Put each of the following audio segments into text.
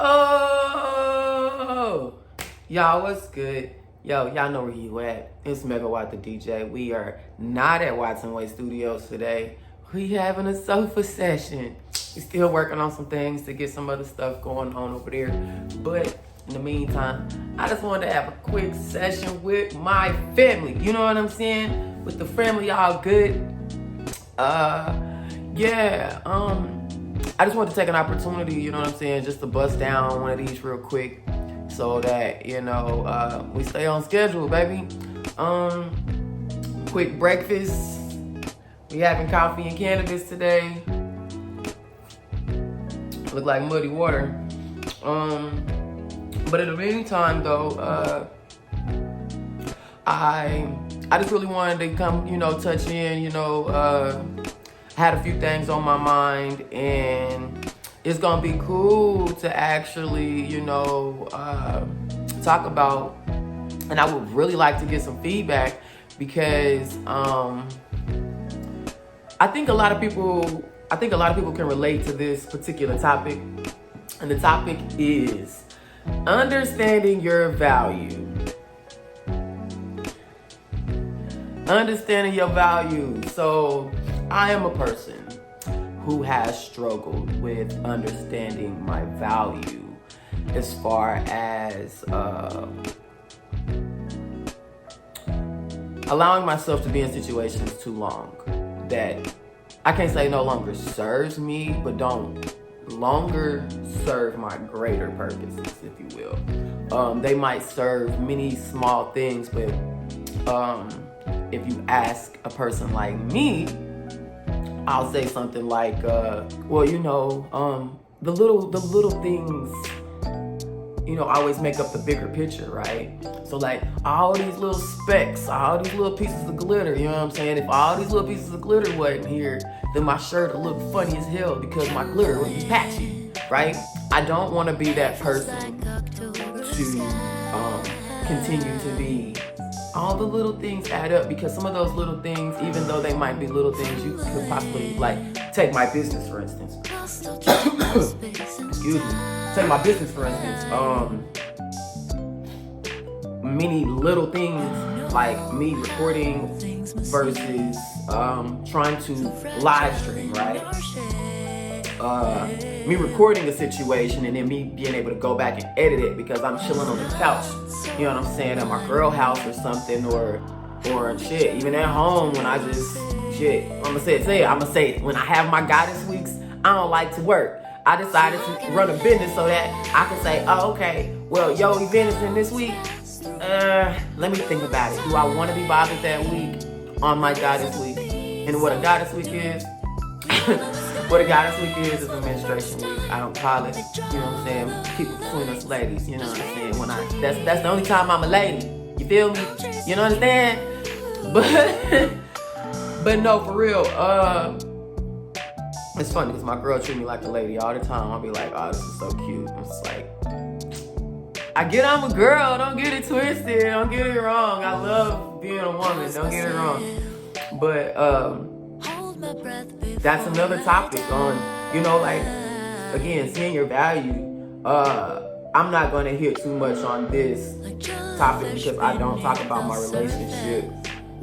Oh, y'all, what's good? Yo, y'all know where you at. It's Megawatt the DJ. We are not at Watson Way Studios today. We having a sofa session. We still working on some things to get some other stuff going on over there. But in the meantime, I just wanted to have a quick session with my family. You know what I'm saying? With the family, y'all good? I just want to take an opportunity, you know what I'm saying, just to bust down one of these real quick so that, we stay on schedule, baby. Quick breakfast. We having coffee and cannabis today. Look like muddy water. But in the meantime, though, I just really wanted to come, touch in, had a few things on my mind, and it's gonna be cool to actually, talk about, and I would really like to get some feedback because I think a lot of people can relate to this particular topic, and the topic is understanding your value. Understanding your value. So I am a person who has struggled with understanding my value as far as allowing myself to be in situations too long that I can't say no longer serves me, but don't longer serve my greater purposes, if you will. They might serve many small things, but if you ask a person like me, I'll say something like, the little things, always make up the bigger picture, right? So like all these little specks, all these little pieces of glitter, you know what I'm saying? If all these little pieces of glitter wasn't here, then my shirt would look funny as hell because my glitter would be patchy, right? I don't want to be that person to continue to be. All the little things add up because some of those little things, even though they might be little things, you could possibly, take my business for instance. Excuse me. Take my business for instance. Many little things like me recording versus trying to live stream, right? Me recording a situation and then me being able to go back and edit it because I'm chilling on the couch, you know what I'm saying, at my girl house or something, or shit, even at home when I just, I'ma say it, when I have my goddess weeks, I don't like to work. I decided to run a business so that I can say, oh, okay, well, your event is in this week, let me think about it. Do I want to be bothered that week on my goddess week? And what a goddess week is, what a goddess week is a menstruation week. I don't call it, you know what I'm saying, keep it between us ladies, you know what I'm saying, that's the only time I'm a lady, you feel me, you know what I'm saying, but no, for real, it's funny because my girl treat me like a lady all the time. I'll be like, oh, this is so cute. I'm just like, I get I'm a girl, don't get it twisted, don't get it wrong, I love being a woman, don't get it wrong, but, that's another topic on, again, seeing your value. I'm not going to hit too much on this topic because I don't talk about my relationship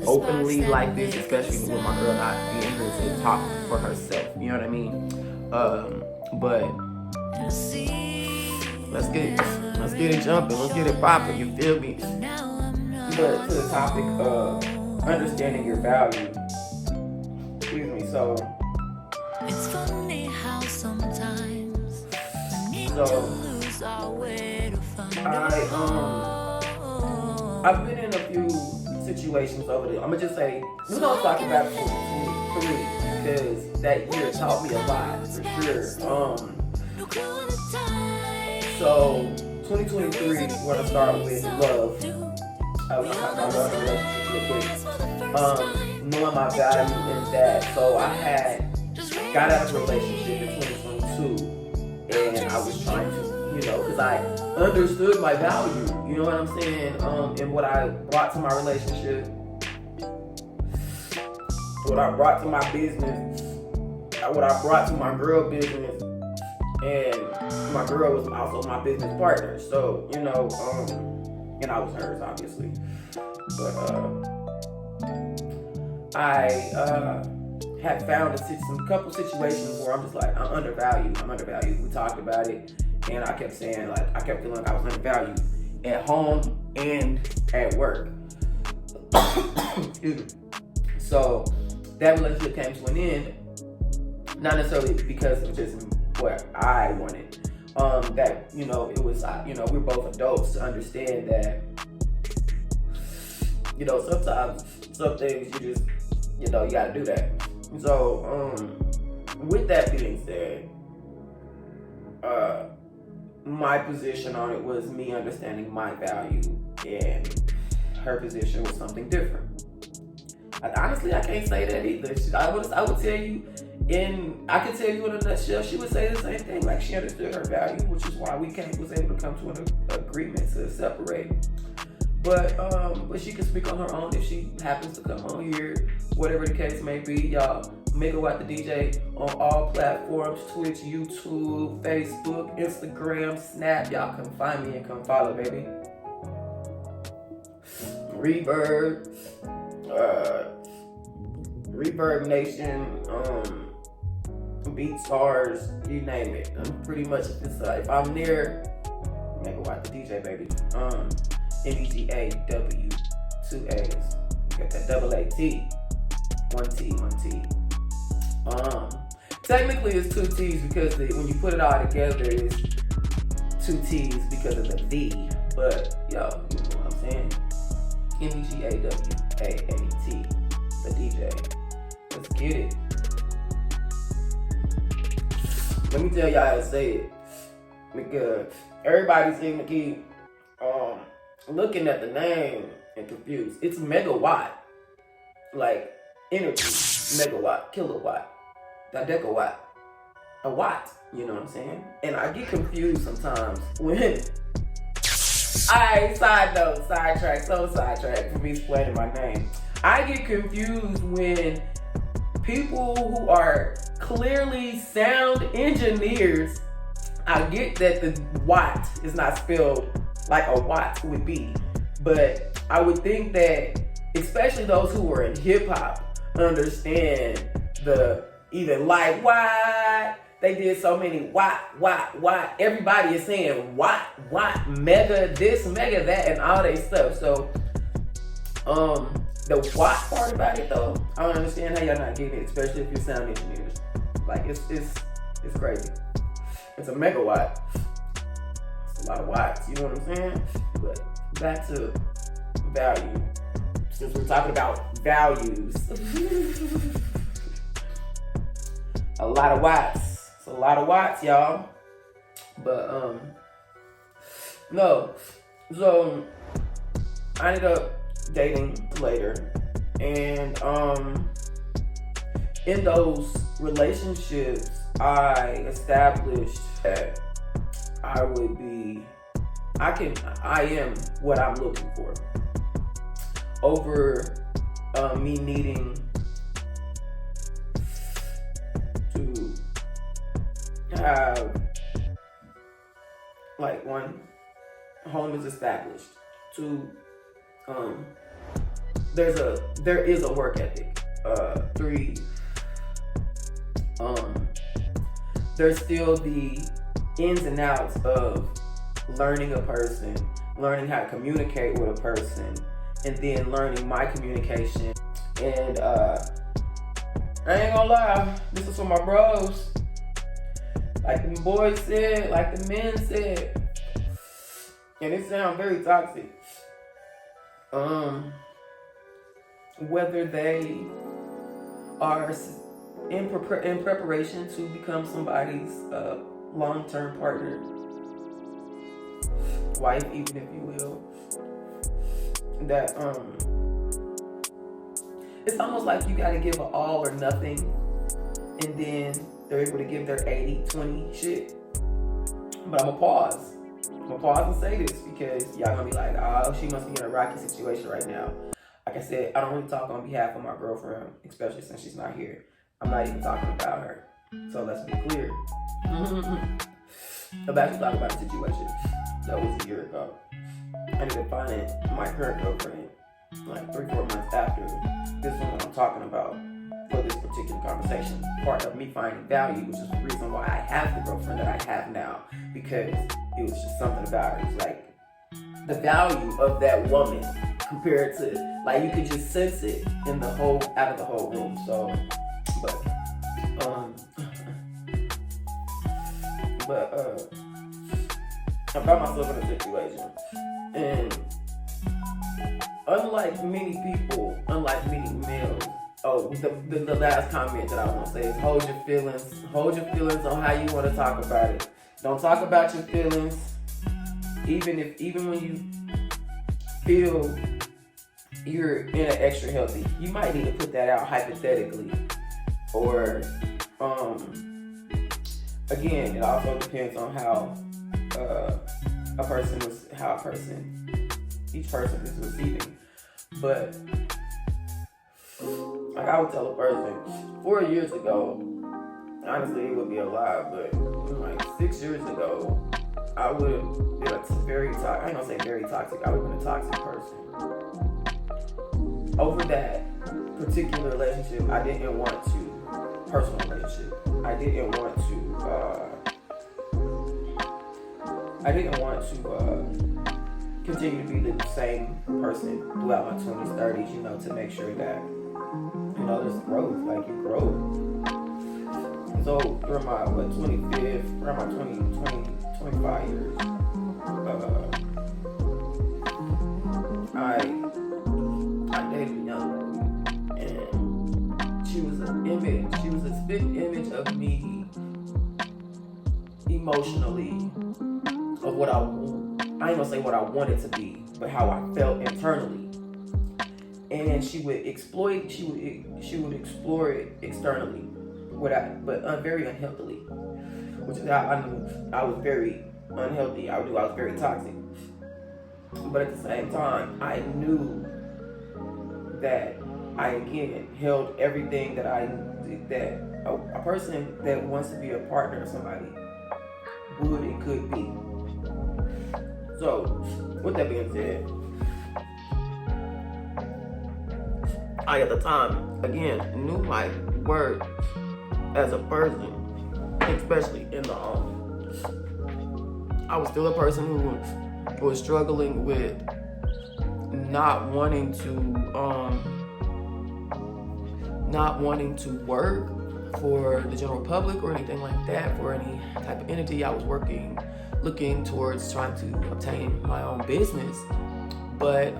openly like this, especially with my girl not being here to talk for herself. You know what I mean? But let's get it jumping. Let's get it popping. You feel me? But to the topic of understanding your value. Excuse me. So it's funny how sometimes we need to lose our way to find I've been in a few situations over there. I'm gonna just say we're gonna talk about 2023 because that year taught me a lot for sure. So 2023, we're gonna start with love. I was gonna talk about love and relationships real quick. Knowing my value in that. So I got out of a relationship in 2022, and I was trying to, because I understood my value, you know what I'm saying, and what I brought to my relationship, what I brought to my business, what I brought to my girl business, and my girl was also my business partner. So, you know, and I was hers, obviously. But I had found a couple situations where I'm just like, I'm undervalued. We talked about it, and I kept saying, like, I kept feeling like I was undervalued at home and at work. Excuse me. So that relationship came to an end, not necessarily because of just what I wanted. That, you know, it was, you know, we're both adults to understand that, you know, sometimes some things you just, you know, you gotta do that. So, with that being said, my position on it was me understanding my value, and her position was something different. Honestly, I can't say that either. I would tell you, I could tell you in a nutshell, she would say the same thing. Like, she understood her value, which is why we was able to come to an agreement to separate. But she can speak on her own if she happens to come on here, whatever the case may be. Y'all, Megawatt the DJ on all platforms: Twitch, YouTube, Facebook, Instagram, Snap. Y'all come find me and come follow, baby. Reverb Nation, Beat Stars, you name it. Pretty much, if I'm near, Megawatt the DJ, baby. MEGAWAT, 2 A's. You got that double A-T. 1 T. Technically it's 2 T's because when you put it all together, it's 2 T's because of the V. But, yo, you know what I'm saying? MEGAWAAT, the DJ. Let's get it. Let me tell y'all how to say it, because everybody seems to keep looking at the name and confused. It's megawatt, like energy, megawatt, kilowatt, decawatt, a watt. You know what I'm saying? And I get confused sometimes when. Alright, sidetrack for me explaining my name. I get confused when people who are clearly sound engineers, I get that the watt is not spelled like a watt would be, but I would think that especially those who are in hip hop understand the even like watt. They did so many watt. Everybody is saying watt, mega this, mega that, and all that stuff. So, the watt part about it though, I don't understand how y'all not getting it, especially if you're sound engineers. Like, it's crazy. It's a megawatt. It's a lot of watts, you know what I'm saying? But back to value. Since we're talking about values. A lot of watts. It's a lot of watts, y'all. But, no. So, I ended up dating later. And, in those relationships, I established that I am what I'm looking for. Over me needing to have, like, 1, home is established. 2, there is a work ethic. 3, there's still the ins and outs of learning a person, learning how to communicate with a person, and then learning my communication. And I ain't gonna lie, this is for my bros. Like the boys said, like the men said, and it sounds very toxic. Whether they are in preparation to become somebody's long-term partner, wife, even if you will, that it's almost like you gotta give an all or nothing, and then they're able to give their 80-20 shit. But I'm gonna pause and say this, because y'all gonna be like, oh, she must be in a rocky situation right now. Like I said, I don't really talk on behalf of my girlfriend, especially since she's not here. I'm not even talking about her. So let's be clear. I'm actually talking about a situation that was a year ago. I ended up finding my current girlfriend like 3-4 months after this one that I'm talking about for this particular conversation. Part of me finding value, which is the reason why I have the girlfriend that I have now, because it was just something about her. It's like the value of that woman compared to, like, you could just sense it in the whole, out of the whole room. So, I found myself in a situation, and unlike many people, unlike many males, the last comment that I want to say is hold your feelings on how you want to talk about it. Don't talk about your feelings, even when you feel you're in an extra healthy. You might need to put that out hypothetically, or again, it also depends on how each person is receiving. But like I would tell a person 4 years ago, honestly it would be a lie, but like 6 years ago, I would have been I ain't gonna say very toxic, I would have been a toxic person. Over that particular relationship, I didn't want to, personal relationship, I didn't want to continue to be the same person throughout my 20s, 30s, to make sure that, there's growth, like you grow. So during my 25th, around my 25 years, I dated a young woman, and she was a spit image of me emotionally, of what I ain't gonna say what I wanted to be, but how I felt internally. And she would explore it externally, but very unhealthily, which is how I knew I was very unhealthy. I knew I was very toxic. But at the same time, I knew that I again held everything that a person that wants to be a partner of somebody would and could be. So, with that being said, I at the time, again, knew my worth as a person, especially in the home. I was still a person who was struggling with not wanting to work for the general public or anything like that, for any type of entity. I was looking towards trying to obtain my own business, but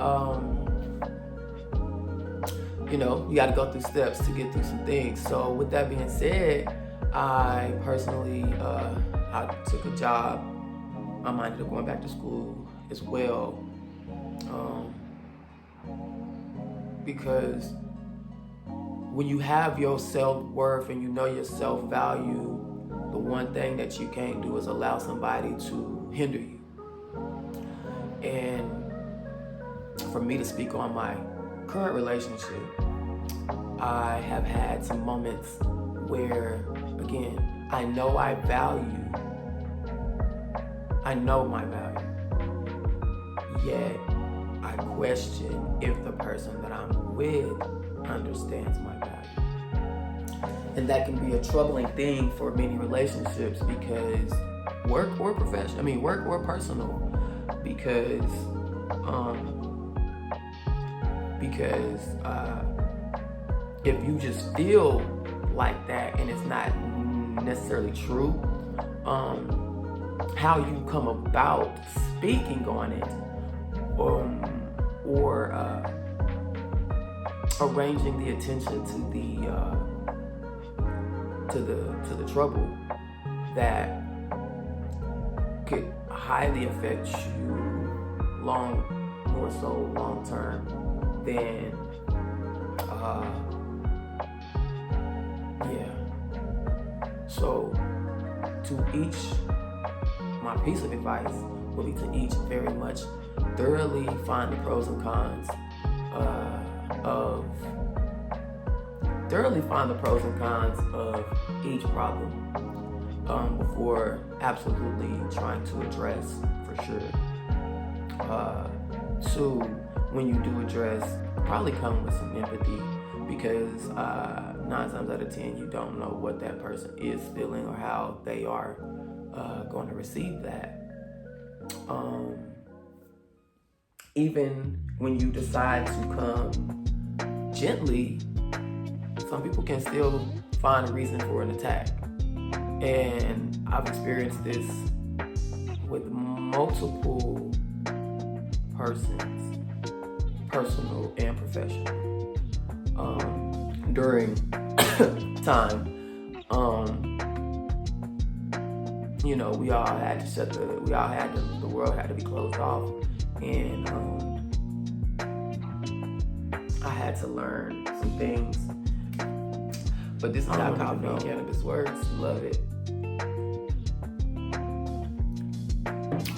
you got to go through steps to get through some things. So with that being said, I personally I took a job. I ended up going back to school as well, because when you have your self-worth and you know your self-value, the one thing that you can't do is allow somebody to hinder you. And for me to speak on my current relationship, I have had some moments where, again, I know my value, yet I question if the person that I'm with understands my value. And that can be a troubling thing for many relationships, because work or personal, because if you just feel like that and it's not necessarily true, how you come about speaking on it, or arranging the attention to the trouble that could highly affect you more so long term than So to each, my piece of advice will be to each very much thoroughly find the pros and cons of each problem. before absolutely trying to address, for sure. Two, when you do address, probably come with some empathy, because 9 times out of 10 you don't know what that person is feeling or how they are going to receive that. Even when you decide to come gently, some people can still find a reason for an attack. And I've experienced this with multiple persons, personal and professional, during time. You know, we all had to shut the world had to be closed off, and I had to learn some things. But this is how coffee and cannabis works. Love it.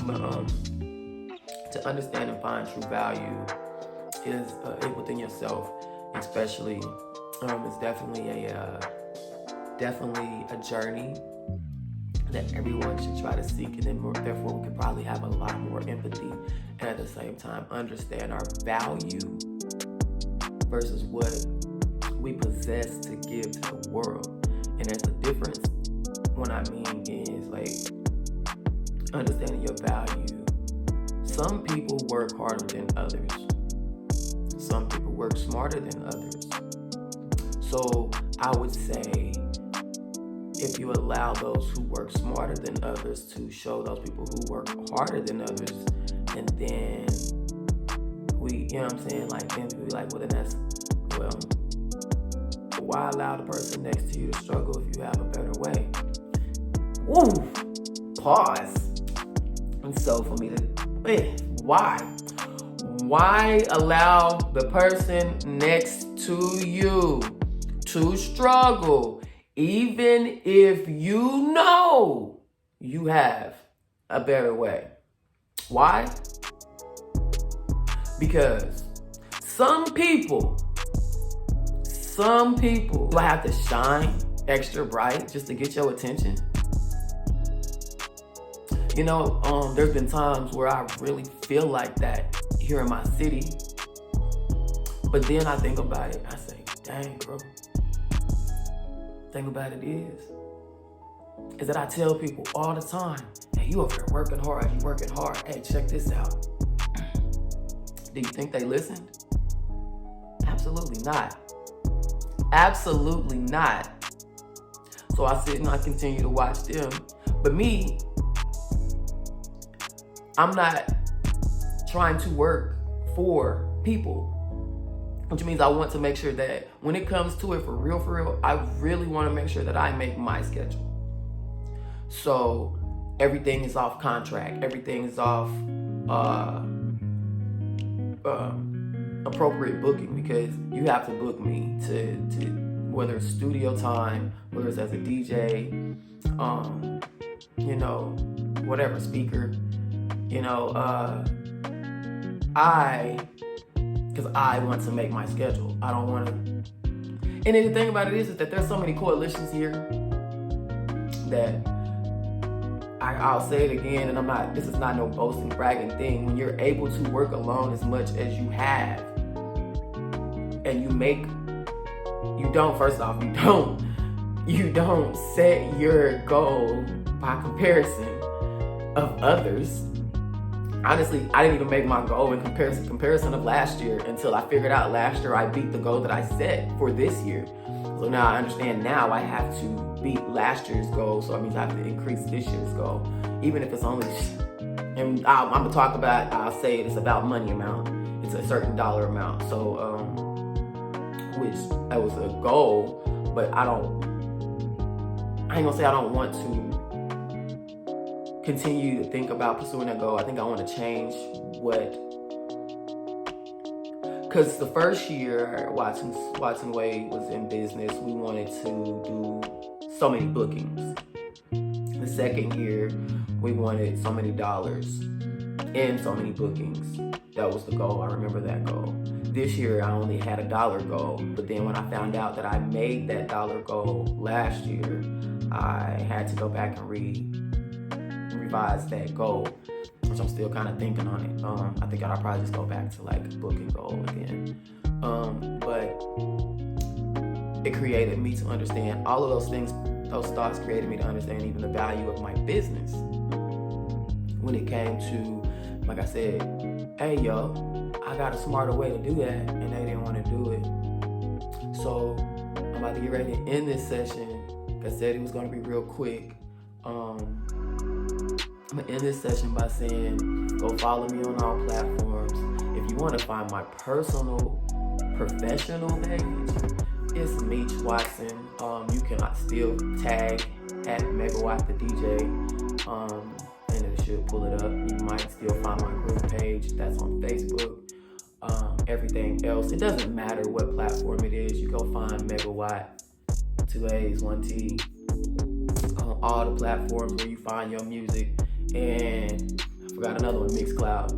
But to understand and find true value is within yourself, especially. It's definitely a journey that everyone should try to seek, and then therefore we could probably have a lot more empathy, and at the same time understand our value versus what we possess to give to the world. And there's a difference. What I mean is, like, understanding your value. Some people work harder than others. Some people work smarter than others. So I would say, if you allow those who work smarter than others to show those people who work harder than others, and then we, you know what I'm saying, like, then we be like, well, then that's, well, why allow the person next to you to struggle if you have a better way? Woo! Pause. And so for me to, why? Why allow the person next to you to struggle, even if you know you have a better way? Why? Because some people do I have to shine extra bright just to get your attention? You know, there's been times where I really feel like that here in my city. But then I think about it, I say, dang, bro. Thing about it is that I tell people all the time, hey, you over there working hard, Hey, check this out. Do you think they listened? Absolutely not. Absolutely not. So I sit and I continue to watch them. But me, I'm not trying to work for people, which means I want to make sure that when it comes to it for real, I really want to make sure that I make my schedule. So everything is off contract. Everything is off appropriate booking, because you have to book me to whether it's studio time, whether it's as a DJ, you know, whatever, speaker, you know, because I want to make my schedule. I don't want to. And then the thing about it is that there's so many coalitions here that I'll say it again, and this is not no boasting, bragging thing. When you're able to work alone as much as you have, and you don't set your goal by comparison of others. Honestly, I didn't even make my goal in comparison of last year until I figured out last year I beat the goal that I set for this year. So now I understand now I have to beat last year's goal, so that means I have to increase this year's goal. Even if it's only, and I'm gonna talk about, I'll say it's about money amount. It's a certain dollar amount. So, which that was a goal, but I ain't gonna say I don't want to continue to think about pursuing that goal. I think I want to change because the first year Watson Wade was in business, we wanted to do so many bookings. The second year, we wanted so many dollars and so many bookings. That was the goal. I remember that goal. This year, I only had a $1 goal, but then when I found out that I made that $1 goal last year, I had to go back and revise that goal, which I'm still kind of thinking on it. I think I'll probably just go back to like book and goal again. But it created me to understand all of those things. Those thoughts created me to understand even the value of my business. When it came to, like I said, hey yo, I got a smarter way to do that, and they didn't want to do it. So I'm about to get ready to end this session. Like I said, it was going to be real quick. I'm going to end this session by saying, go follow me on all platforms. If you want to find my professional page, it's Meech Watson. You can still tag at megawaatthedj, and it should pull it up. You might still find my group page that's on Facebook. Everything else, it doesn't matter what platform it is. You go find Megawatt, 2 A's, 1 T, on all the platforms where you find your music. And I forgot another one, Mixcloud.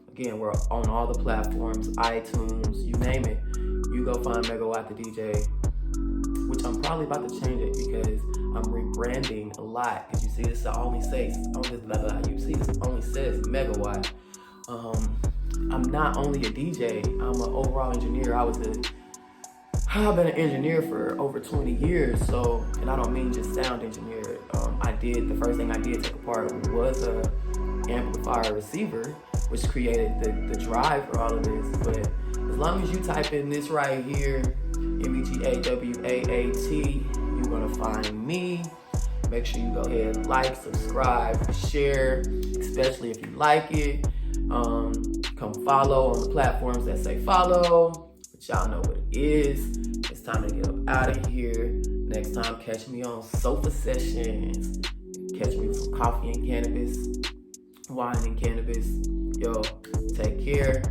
Again, we're on all the platforms, iTunes, you name it. You go find Megawatt the DJ, which I'm probably about to change it because I'm rebranding a lot. Because you see, this only says Megawatt. I'm not only a DJ, I'm an overall engineer. I've been an engineer for over 20 years, and I don't mean just sound engineer. The first thing I did take apart was a amplifier receiver, which created the drive for all of this. But as long as you type in this right here, MEGAWAAT, you're gonna find me. Make sure you go ahead, like, subscribe, share, especially if you like it. Come follow on the platforms that say follow, but y'all know what it is. It's time to get up out of here. Next time, catch me on Sofa Sessions. Catch me with some coffee and cannabis, wine and cannabis. Yo, take care.